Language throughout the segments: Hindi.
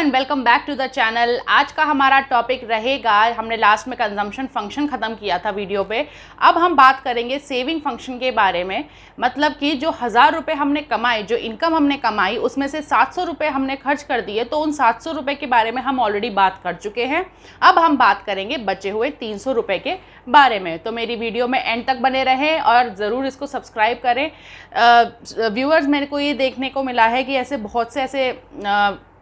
And welcome back to the channel. आज का हमारा टॉपिक रहेगा, हमने लास्ट में कंजम्पशन फंक्शन ख़त्म किया था वीडियो पे। अब हम बात करेंगे सेविंग फंक्शन के बारे में। मतलब कि जो 1000 रुपये हमने कमाए, जो इनकम हमने कमाई, उसमें से 700 रुपये हमने खर्च कर दिए, तो उन 700 रुपये के बारे में हम ऑलरेडी बात कर चुके हैं। अब हम बात करेंगे बचे हुए 300 रुपये के बारे में। तो मेरी वीडियो में एंड तक बने रहें और ज़रूर इसको सब्सक्राइब करें। व्यूअर्स, मेरे को ये देखने को मिला है कि ऐसे बहुत से ऐसे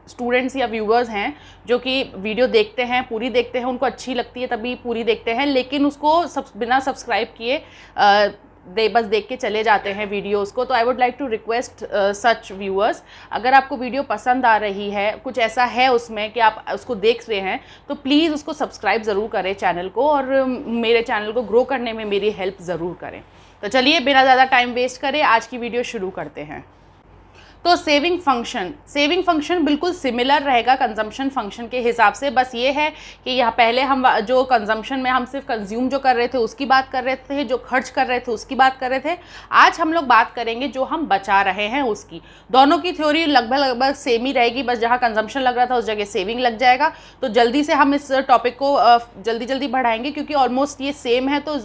स्टूडेंट्स या व्यूअर्स हैं जो कि वीडियो देखते हैं, पूरी देखते हैं, उनको अच्छी लगती है तभी पूरी देखते हैं, लेकिन उसको बिना सब्सक्राइब किए बस देख के चले जाते हैं वीडियोस को। तो I would like to request such viewers, अगर आपको वीडियो पसंद आ रही है, कुछ ऐसा है उसमें कि आप उसको देख रहे हैं, तो प्लीज़ उसको सब्सक्राइब ज़रूर करें चैनल को, और मेरे चैनल को ग्रो करने में मेरी हेल्प ज़रूर करें। तो चलिए बिना ज़्यादा टाइम वेस्ट करें आज की वीडियो शुरू करते हैं। तो सेविंग फंक्शन बिल्कुल सिमिलर रहेगा कंजम्पशन फंक्शन के हिसाब से। बस ये है कि यहाँ पहले हम जो कंजम्पशन में हम सिर्फ कंज्यूम जो कर रहे थे उसकी बात कर रहे थे, जो खर्च कर रहे थे उसकी बात कर रहे थे। आज हम लोग बात करेंगे जो हम बचा रहे हैं उसकी। दोनों की थ्योरी लगभग सेम ही रहेगी, बस जहाँ कंजम्पशन लग रहा था उस जगह सेविंग लग जाएगा। तो जल्दी से हम इस टॉपिक को जल्दी बढ़ाएंगे क्योंकि ऑलमोस्ट ये सेम है, तो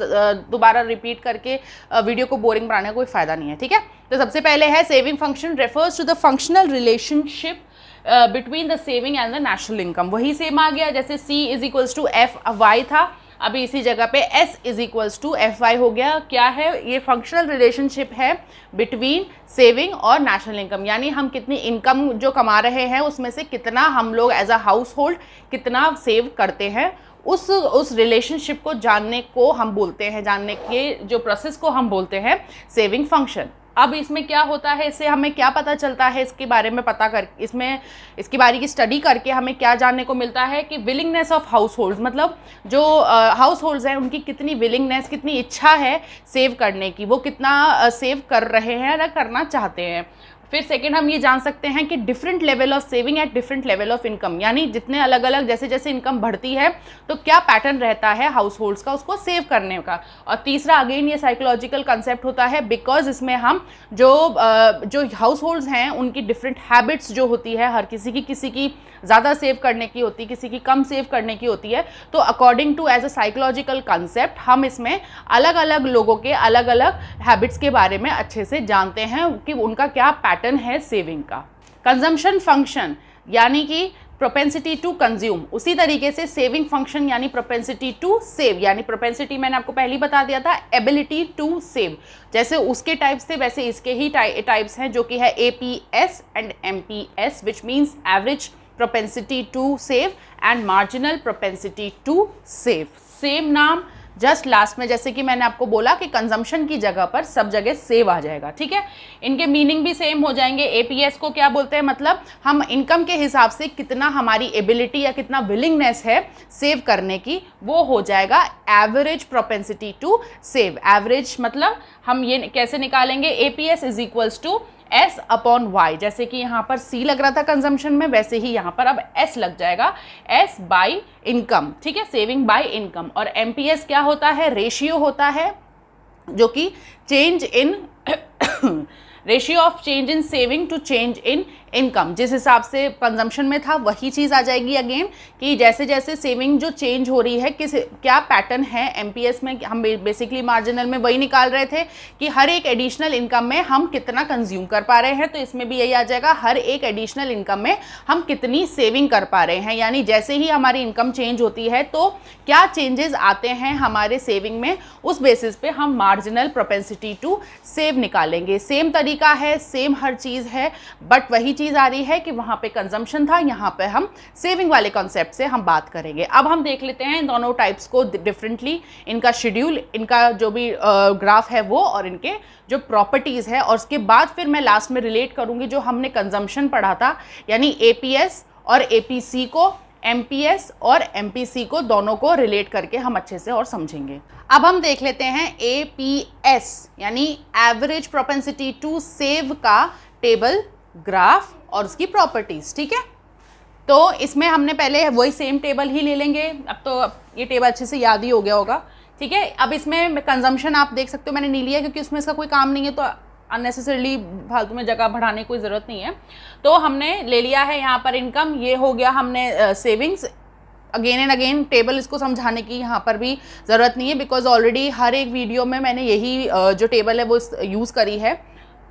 दोबारा रिपीट करके वीडियो को बोरिंग बनाने का कोई फ़ायदा नहीं है। ठीक है, तो सबसे पहले है saving function refers to the functional relationship between the saving and the national income. वही सेम आ गया, जैसे C is equals to F Y था, अभी इसी जगह पे S is equals to F Y हो गया। क्या है ये? फंक्शनल रिलेशनशिप है बिटवीन सेविंग और नेशनल इनकम, यानी हम कितनी इनकम जो कमा रहे हैं उसमें से कितना हम लोग एज अ हाउस होल्ड कितना सेव करते हैं, उस रिलेशनशिप को जानने को हम बोलते हैं, जानने के जो प्रोसेस को हम बोलते हैं सेविंग फंक्शन। अब इसमें क्या होता है, इससे हमें क्या पता चलता है, इसके बारे में पता कर इसमें इसकी बारी की स्टडी करके हमें क्या जानने को मिलता है कि विलिंगनेस ऑफ हाउस होल्ड्स, मतलब जो हाउस होल्ड्स हैं उनकी कितनी विलिंगनेस, कितनी इच्छा है सेव करने की, वो कितना सेव कर रहे हैं या करना चाहते हैं। फिर सेकेंड हम ये जान सकते हैं कि different level of saving at different level of income, यानी जितने अलग अलग जैसे जैसे इनकम बढ़ती है तो क्या पैटर्न रहता है हाउस होल्ड्स का उसको सेव करने का। और तीसरा अगेन ये साइकोलॉजिकल कंसेप्ट होता है, बिकॉज इसमें हम जो हाउस होल्ड्स हैं उनकी डिफरेंट हैबिट्स जो होती है, हर किसी की ज़्यादा सेव करने की होती है, किसी की कम सेव करने की होती है। तो according to as a psychological concept हम इसमें अलग अलग लोगों के अलग अलग हैबिट्स के बारे में अच्छे से जानते हैं कि उनका क्या पैटर्न है सेविंग का। कंजम्पशन फंक्शन यानी कि प्रोपेंसिटी टू कंज्यूम, उसी तरीके से सेविंग फंक्शन यानी प्रोपेंसिटी टू सेव, यानी प्रोपेंसिटी मैंने आपको पहले ही बता दिया था, एबिलिटी टू सेव। जैसे उसके टाइप्स थे वैसे इसके ही टाइप्स हैं, जो कि है APS and MPS, which means average propensity to save and marginal propensity to save। Same नाम, जस्ट लास्ट में जैसे कि मैंने आपको बोला कि कंजम्पशन की जगह पर सब जगह सेव आ जाएगा। ठीक है, इनके मीनिंग भी सेम हो जाएंगे। APS को क्या बोलते हैं, मतलब हम इनकम के हिसाब से कितना हमारी एबिलिटी या कितना विलिंगनेस है सेव करने की, वो हो जाएगा average propensity to save. Average मतलब हम ये कैसे निकालेंगे, APS is equals to S upon Y। जैसे कि यहाँ पर C लग रहा था कंजम्पशन में, वैसे ही यहाँ पर अब S लग जाएगा, S बाई इनकम। ठीक है, सेविंग बाई इनकम। और MPS क्या होता है, रेशियो होता है, जो कि change in ratio of change in saving to change in income. जिस हिसाब से कंजम्पशन में था वही चीज़ आ जाएगी अगेन, कि जैसे जैसे सेविंग जो चेंज हो रही है क्या पैटर्न है। MPS में हम बेसिकली मार्जिनल में वही निकाल रहे थे कि हर एक एडिशनल इनकम में हम कितना कंज्यूम कर पा रहे हैं, तो इसमें भी यही आ जाएगा, हर एक एडिशनल इनकम में हम कितनी सेविंग कर पा रहे हैं। यानी जैसे ही हमारी इनकम चेंज होती है तो क्या चेंजेस आते हैं हमारे सेविंग में, उस बेसिस पे हम मार्जिनल प्रोपेंसिटी टू सेव निकालेंगे। सेम तरीका है, सेम हर चीज़ है, बट वही चीज़ आ रही है कि वहाँ पे कंजम्पशन था, यहाँ पे हम सेविंग वाले कॉन्सेप्ट से हम बात करेंगे। अब हम देख लेते हैं इन दोनों टाइप्स को डिफरेंटली, इनका शेड्यूल, इनका जो भी ग्राफ है वो, और इनके जो प्रॉपर्टीज़ है। और उसके बाद फिर मैं लास्ट में रिलेट करूँगी जो हमने कंजम्पशन पढ़ा था, यानी APS और APC को, MPS और MPC को, दोनों को रिलेट करके हम अच्छे से और समझेंगे। अब हम देख लेते हैं APS यानी एवरेज प्रोपेंसिटी टू सेव का टेबल, ग्राफ और उसकी प्रॉपर्टीज। ठीक है, तो इसमें हमने पहले वही सेम टेबल ही ले लेंगे। अब तो ये टेबल अच्छे से याद ही हो गया होगा। ठीक है, अब इसमें कंजम्पशन आप देख सकते हो मैंने नहीं लिया क्योंकि उसमें इसका कोई काम नहीं है, तो अननेसेसरली फालतू में जगह बढ़ाने की कोई ज़रूरत नहीं है। तो हमने ले लिया है यहाँ पर इनकम, ये हो गया हमने savings. Again and again table इसको समझाने की यहाँ पर भी ज़रूरत नहीं है, बिकॉज ऑलरेडी हर एक वीडियो में मैंने यही जो टेबल है वो यूज़ करी है,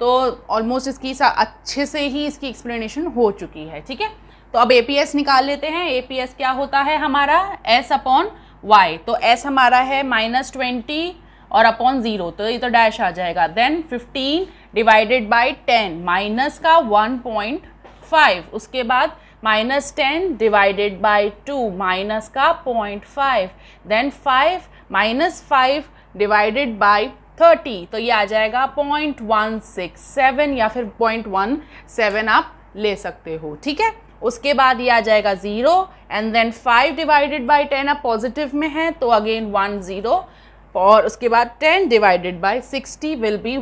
तो ऑलमोस्ट इसकी अच्छे से ही इसकी एक्सप्लेनेशन हो चुकी है। ठीक है, तो अब एपीएस निकाल लेते हैं। एपीएस क्या होता है हमारा, एस अपॉन वाई। तो एस हमारा है -20 और अपॉन 0, तो ये तो डैश आ जाएगा। देन 15 डिवाइडेड बाई 10, माइनस का 1.5, उसके बाद -10 डिवाइडेड बाई 2, माइनस का 0.5, देन 5 डिवाइडेड बाई 30, तो ये आ जाएगा 0.167 या फिर 0.17 आप ले सकते हो। ठीक है, उसके बाद ये आ जाएगा 0 एंड देन 5 डिवाइडेड बाई 10 अब पॉजिटिव में है तो अगेन 10, और उसके बाद 10 डिवाइडेड बाई 60 विल बी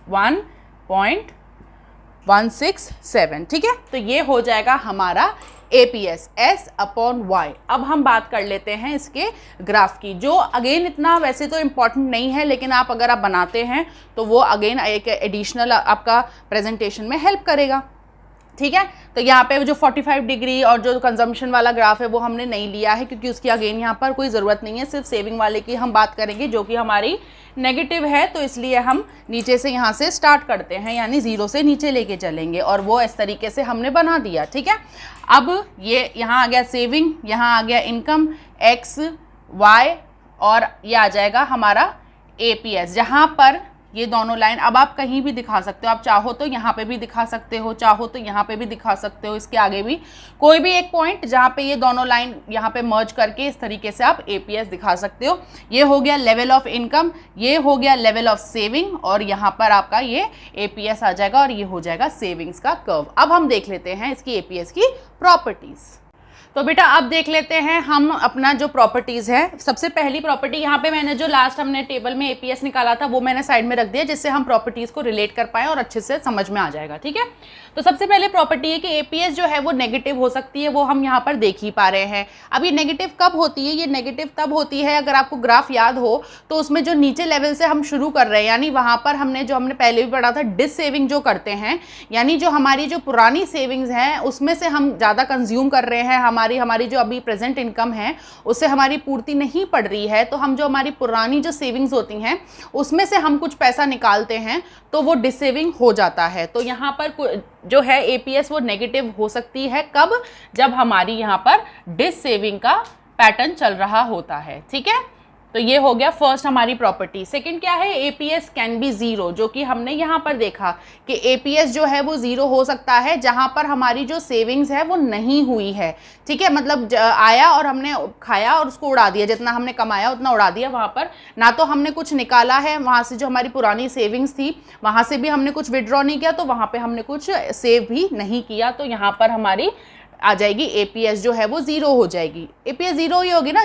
1.167। ठीक है, तो ये हो जाएगा हमारा APS, S अपॉन वाई। अब हम बात कर लेते हैं इसके ग्राफ की, जो अगेन इतना वैसे तो इम्पॉर्टेंट नहीं है, लेकिन आप अगर आप बनाते हैं तो वो अगेन एक एडिशनल आपका प्रेजेंटेशन में हेल्प करेगा। ठीक है, तो यहाँ पे जो 45 डिग्री और जो कंजम्पशन वाला ग्राफ है वो हमने नहीं लिया है, क्योंकि उसकी अगेन यहाँ पर कोई ज़रूरत नहीं है, सिर्फ सेविंग वाले की हम बात करेंगे जो कि हमारी नेगेटिव है। तो इसलिए हम नीचे से यहाँ से स्टार्ट करते हैं, यानी 0 से नीचे लेके चलेंगे, और वो इस तरीके से हमने बना दिया। ठीक है, अब ये यहाँ आ गया सेविंग, यहाँ आ गया इनकम X Y, और ये आ जाएगा हमारा APS, जहाँ पर ये दोनों लाइन अब आप कहीं भी दिखा सकते हो। आप चाहो तो यहाँ पे भी दिखा सकते हो, चाहो तो यहाँ पे भी दिखा सकते हो, इसके आगे भी कोई भी एक पॉइंट जहाँ पे ये दोनों लाइन यहाँ पे मर्ज करके इस तरीके से आप APS दिखा सकते हो। ये हो गया लेवल ऑफ इनकम, ये हो गया लेवल ऑफ सेविंग, और यहाँ पर आपका ये APS आ जाएगा, और ये हो जाएगा सेविंग्स का कर्व। अब हम देख लेते हैं इसकी APS की प्रॉपर्टीज़। तो बेटा अब देख लेते हैं हम अपना जो प्रॉपर्टीज़ है। सबसे पहली प्रॉपर्टी यहाँ पे मैंने जो लास्ट हमने टेबल में APS निकाला था वो मैंने साइड में रख दिया, जिससे हम प्रॉपर्टीज़ को रिलेट कर पाएँ और अच्छे से समझ में आ जाएगा। ठीक है, तो सबसे पहले प्रॉपर्टी है कि APS जो है वो नेगेटिव हो सकती है, वो हम यहाँ पर देख ही पा रहे हैं। अब ये नेगेटिव कब होती है, ये नेगेटिव तब होती है अगर आपको ग्राफ याद हो तो उसमें जो नीचे लेवल से हम शुरू कर रहे हैं, यानी वहाँ पर हमने पहले भी पढ़ा था डिस सेविंग जो करते हैं, यानी जो हमारी जो पुरानी सेविंग्स हैं उसमें से हम ज़्यादा कंज्यूम कर रहे हैं, हमारी जो अभी प्रेजेंट इनकम है उससे हमारी पूर्ति नहीं पड़ रही है, तो हम जो हमारी पुरानी जो सेविंग्स होती हैं उसमें से हम कुछ पैसा निकालते हैं तो वो डिसेविंग हो जाता है। तो यहाँ पर जो है APS वो नेगेटिव हो सकती है, कब, जब हमारी यहाँ पर डिसेविंग का पैटर्न चल रहा होता है। ठीक है, तो ये हो गया फर्स्ट हमारी प्रॉपर्टी। सेकंड क्या है, APS कैन बी 0, जो कि हमने यहाँ पर देखा कि APS जो है वो 0 हो सकता है जहाँ पर हमारी जो सेविंग्स है वो नहीं हुई है। ठीक है, मतलब आया और हमने खाया और उसको उड़ा दिया, जितना हमने कमाया उतना उड़ा दिया, वहाँ पर ना तो हमने कुछ निकाला है, वहाँ से जो हमारी पुरानी सेविंग्स थी वहाँ से भी हमने कुछ विड्रॉ नहीं किया, तो वहाँ पर हमने कुछ सेव भी नहीं किया, तो यहाँ पर हमारी आ जाएगी APS जो है वो 0 हो जाएगी। APS 0 ही होगी ना,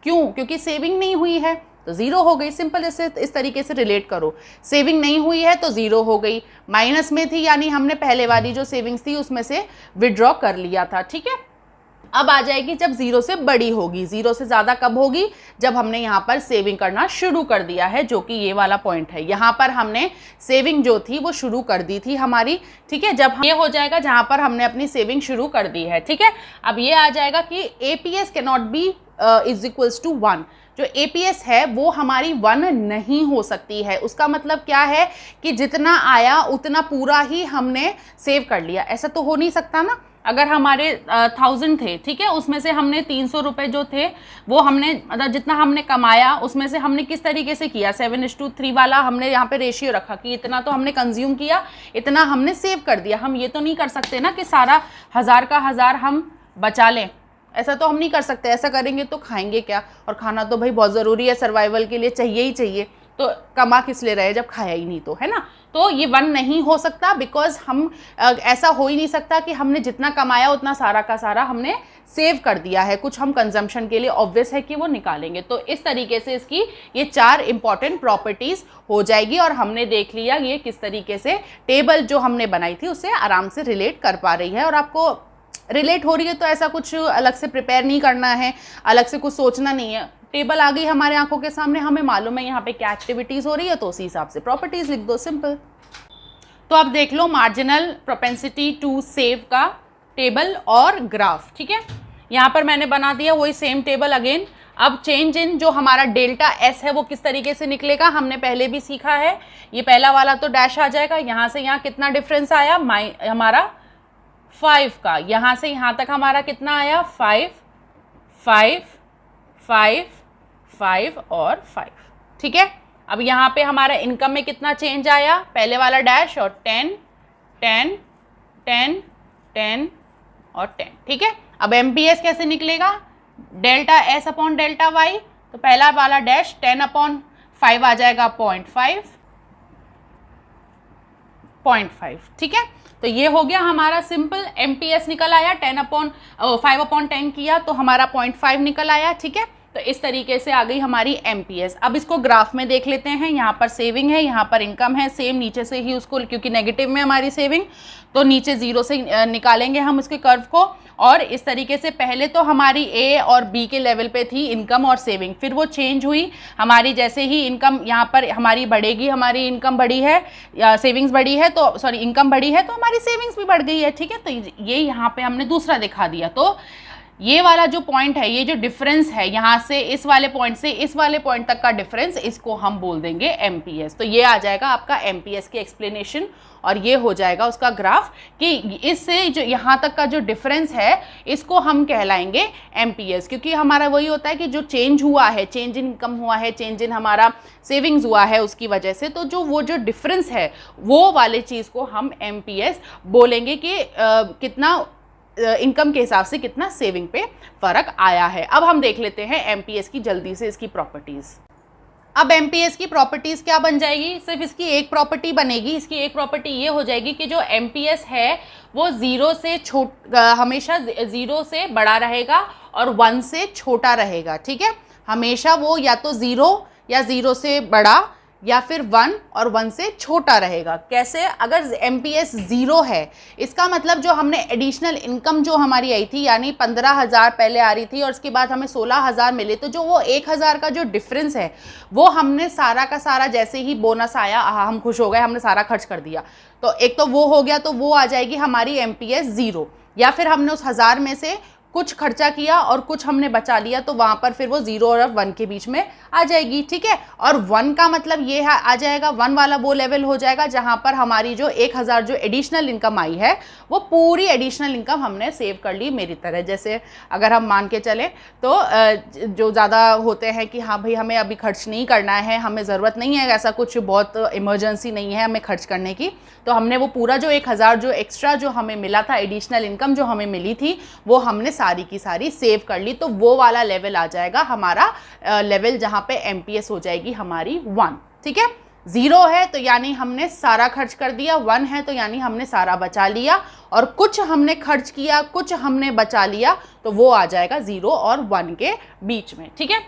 क्यों, क्योंकि सेविंग नहीं हुई है तो 0 हो गई। सिंपल इस तरीके से रिलेट करो, सेविंग नहीं हुई है तो 0 हो गई, माइनस में थी यानी हमने पहले वाली जो सेविंग्स थी उसमें से विड्रॉ कर लिया था। ठीक है, अब आ जाएगी जब 0 से बड़ी होगी। 0 से ज़्यादा कब होगी, जब हमने यहाँ पर सेविंग करना शुरू कर दिया है, जो कि ये वाला पॉइंट है। यहाँ पर हमने सेविंग जो थी वो शुरू कर दी थी हमारी। ठीक है, जब ये हो जाएगा जहाँ पर हमने अपनी सेविंग शुरू कर दी है। ठीक है, अब ये आ जाएगा कि APS can not be is equals to 1। जो APS है वो हमारी 1 नहीं हो सकती है। उसका मतलब क्या है कि जितना आया उतना पूरा ही हमने सेव कर लिया, ऐसा तो हो नहीं सकता ना। अगर हमारे 1000 थे, ठीक है, उसमें से हमने 300 रुपये जो थे वो हमने मतलब जितना हमने कमाया उसमें से हमने किस तरीके से किया, 7:3 वाला हमने यहाँ पे रेशियो रखा कि इतना तो हमने कंज्यूम किया, इतना हमने सेव कर दिया। हम ये तो नहीं कर सकते ना कि सारा 1000 का 1000 हम बचा लें, ऐसा तो हम नहीं कर सकते। ऐसा करेंगे तो खाएंगे क्या, और खाना तो भाई बहुत ज़रूरी है, सर्वाइवल के लिए चाहिए ही चाहिए, तो कमा किस ले रहे जब खाया ही नहीं, तो है ना। तो ये 1 नहीं हो सकता, बिकॉज हम ऐसा हो ही नहीं सकता कि हमने जितना कमाया उतना सारा का सारा हमने सेव कर दिया है, कुछ हम कंजम्पशन के लिए ऑब्वियस है कि वो निकालेंगे। तो इस तरीके से इसकी ये 4 इंपॉर्टेंट प्रॉपर्टीज़ हो जाएगी, और हमने देख लिया ये किस तरीके से टेबल जो हमने बनाई थी उससे आराम से रिलेट कर पा रही है। और आपको रिलेट हो रही है तो ऐसा कुछ अलग से प्रिपेयर नहीं करना है, अलग से कुछ सोचना नहीं है। टेबल आ गई हमारे आंखों के सामने, हमें मालूम है यहाँ पे क्या एक्टिविटीज़ हो रही है, तो उसी हिसाब से प्रॉपर्टीज़ लिख दो, सिंपल। तो अब देख लो मार्जिनल प्रोपेंसिटी टू सेव का टेबल और ग्राफ, ठीक है। यहाँ पर मैंने बना दिया वही सेम टेबल अगेन। अब चेंज इन जो हमारा डेल्टा एस है वो किस तरीके से निकलेगा, हमने पहले भी सीखा है। ये पहला वाला तो डैश आ जाएगा, यहाँ से यहाँ कितना डिफरेंस आया हमारा 5 का, यहाँ से यहाँ तक हमारा कितना आया 5 5 5 5 और 5, ठीक है। अब यहाँ पे हमारा इनकम में कितना चेंज आया, पहले वाला डैश और 10 10 10 10 और 10, ठीक है। अब एमपीएस कैसे निकलेगा, delta S upon delta Y, तो पहला वाला डैश 10 अपॉन 5 आ जाएगा 0.5, ठीक है। तो ये हो गया हमारा सिंपल एमपीएस निकल आया, 5 अपॉन 10 किया तो हमारा 0.5 निकल आया, ठीक है। तो इस तरीके से आ गई हमारी एमपीएस। अब इसको ग्राफ में देख लेते हैं, यहाँ पर सेविंग है, यहाँ पर इनकम है, सेम नीचे से ही उसको, क्योंकि नेगेटिव में हमारी सेविंग, तो नीचे 0 से निकालेंगे हम उसके कर्व को। और इस तरीके से पहले तो हमारी ए और बी के लेवल पे थी इनकम और सेविंग, फिर वो चेंज हुई हमारी, जैसे ही इनकम यहाँ पर हमारी बढ़ेगी, हमारी इनकम बढ़ी है या सेविंग्स बढ़ी है, तो सॉरी इनकम बढ़ी है तो हमारी सेविंग्स भी बढ़ गई है, ठीक है। तो ये यहाँ पे हमने दूसरा दिखा दिया। तो ये वाला जो पॉइंट है, ये जो डिफरेंस है यहाँ से इस वाले पॉइंट से इस वाले पॉइंट तक का डिफरेंस, इसको हम बोल देंगे एमपीएस। तो ये आ जाएगा आपका एमपीएस की एक्सप्लेनेशन, और ये हो जाएगा उसका ग्राफ कि इससे जो यहाँ तक का जो डिफरेंस है इसको हम कहलाएंगे एमपीएस, क्योंकि हमारा वही होता है कि जो चेंज हुआ है, चेंज इन इनकम हुआ है, चेंज इन हमारा सेविंग्स हुआ है उसकी वजह से, तो वो जो डिफरेंस है वो वाले चीज़ को हम एमपीएस बोलेंगे कि कितना इनकम के हिसाब से कितना सेविंग पे फर्क आया है। अब हम देख लेते हैं एमपीएस की जल्दी से इसकी प्रॉपर्टीज। अब एमपीएस की प्रॉपर्टीज क्या बन जाएगी, सिर्फ इसकी एक प्रॉपर्टी बनेगी। इसकी एक प्रॉपर्टी ये हो जाएगी कि जो एमपीएस है वो हमेशा 0 से बड़ा रहेगा और 1 से छोटा रहेगा, ठीक है। हमेशा वो या तो 0 या 0 से बड़ा या फिर 1 और 1 से छोटा रहेगा। कैसे, अगर एमपीएस 0 है इसका मतलब जो हमने एडिशनल इनकम जो हमारी आई थी, यानी 15,000 पहले आ रही थी और उसके बाद हमें 16,000 मिले, तो जो वो 1,000 का जो डिफरेंस है वो हमने सारा का सारा, जैसे ही बोनस आया हम खुश हो गए, हमने सारा खर्च कर दिया, तो एक तो वो हो गया, तो वो आ जाएगी हमारी एमपीएस 0। या फिर हमने उस 1000 में से कुछ खर्चा किया और कुछ हमने बचा लिया, तो वहाँ पर फिर वो 0 और 1 के बीच में आ जाएगी, ठीक है। और 1 का मतलब ये आ जाएगा, 1 वाला वो लेवल हो जाएगा जहाँ पर हमारी जो 1000 जो एडिशनल इनकम आई है वो पूरी एडिशनल इनकम हमने सेव कर ली। मेरी तरह जैसे अगर हम मान के चलें तो जो ज़्यादा होते हैं कि हाँ भाई हमें अभी खर्च नहीं करना है, हमें ज़रूरत नहीं है, ऐसा कुछ बहुत इमरजेंसी नहीं है हमें खर्च करने की, तो हमने वो पूरा जो 1000 जो एक्स्ट्रा जो हमें मिला था, एडिशनल इनकम जो हमें मिली थी, वो हमने सारी की सारी सेव कर ली। तो वो वाला लेवल आ जाएगा हमारा लेवल जहाँ पे एमपीएस हो जाएगी हमारी 1, ठीक है। 0 है तो यानी हमने सारा खर्च कर दिया, 1 है तो यानी हमने सारा बचा लिया, और कुछ हमने खर्च किया कुछ हमने बचा लिया, तो वो आ जाएगा 0 और 1 के बीच में, ठीक है।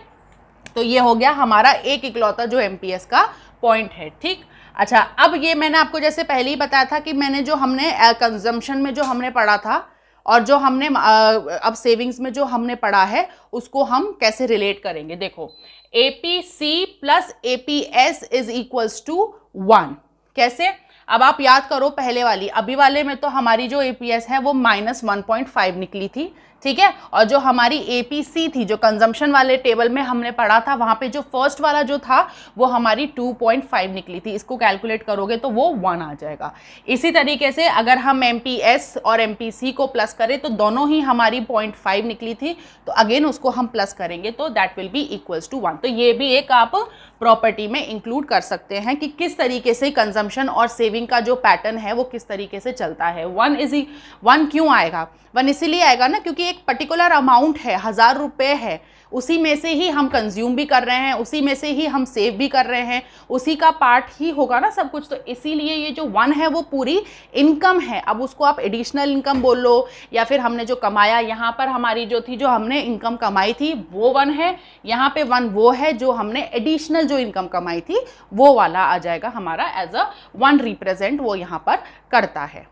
तो ये हो गया हमारा एक इकलौता जो एमपीएस का पॉइंट है, ठीक। अच्छा, अब ये मैंने आपको जैसे पहले ही बताया था कि मैंने जो हमने कंजम्पशन में जो हमने पढ़ा था और जो हमने अब सेविंग्स में जो हमने पढ़ा है उसको हम कैसे रिलेट करेंगे। देखो, APC plus APS is equals to 1। कैसे, अब आप याद करो पहले वाली, अभी वाले में तो हमारी जो एपीएस है वो -1.5 निकली थी, ठीक है। और जो हमारी एपीसी थी, जो कंजम्पशन वाले टेबल में हमने पढ़ा था, वहाँ पे जो फर्स्ट वाला जो था वो हमारी 2.5 निकली थी। इसको कैलकुलेट करोगे तो वो 1 आ जाएगा। इसी तरीके से अगर हम एमपीएस और एमपीसी को प्लस करें तो दोनों ही हमारी 0.5 निकली थी, तो अगेन उसको हम प्लस करेंगे तो that will be equals to 1। तो ये भी एक आप प्रॉपर्टी में इंक्लूड कर सकते हैं कि किस तरीके से कंजम्पशन और सेविंग का जो पैटर्न है वो किस तरीके से चलता है। 1 क्यों आएगा, 1 इसीलिए आएगा ना क्योंकि एक पर्टिकुलर अमाउंट है, 1000 रुपये है, उसी में से ही हम कंज्यूम भी कर रहे हैं, उसी में से ही हम सेव भी कर रहे हैं, उसी का पार्ट ही होगा ना सब कुछ। तो इसीलिए ये जो 1 है वो पूरी इनकम है। अब उसको आप एडिशनल इनकम बोल लो या फिर हमने जो कमाया, यहाँ पर हमारी जो थी, जो हमने इनकम कमाई थी वो 1 है, यहाँ पे 1 वो है जो हमने एडिशनल जो इनकम कमाई थी वो वाला आ जाएगा हमारा, एज अ 1 रिप्रेजेंट वो यहाँ पर करता है।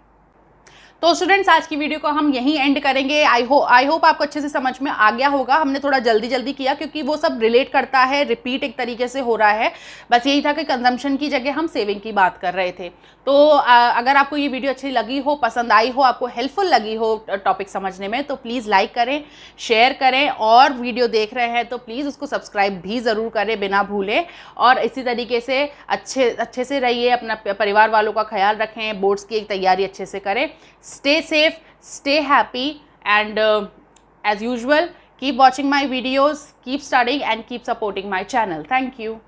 तो स्टूडेंट्स आज की वीडियो को हम यहीं एंड करेंगे। आई होप आपको अच्छे से समझ में आ गया होगा। हमने थोड़ा जल्दी किया क्योंकि वो सब रिलेट करता है, रिपीट एक तरीके से हो रहा है। बस यही था कि कंजम्पशन की जगह हम सेविंग की बात कर रहे थे। तो अगर आपको ये वीडियो अच्छी लगी हो, पसंद आई हो, आपको हेल्पफुल लगी हो टॉपिक समझने में, तो प्लीज़ लाइक करें, शेयर करें, और वीडियो देख रहे हैं तो प्लीज़ उसको सब्सक्राइब भी ज़रूर करें बिना भूले। और इसी तरीके से अच्छे से रहिए, अपना परिवार वालों का ख्याल रखें, बोर्ड्स की तैयारी अच्छे से करें। Stay safe, stay happy, and as usual, keep watching my videos, keep studying, and keep supporting my channel. Thank you.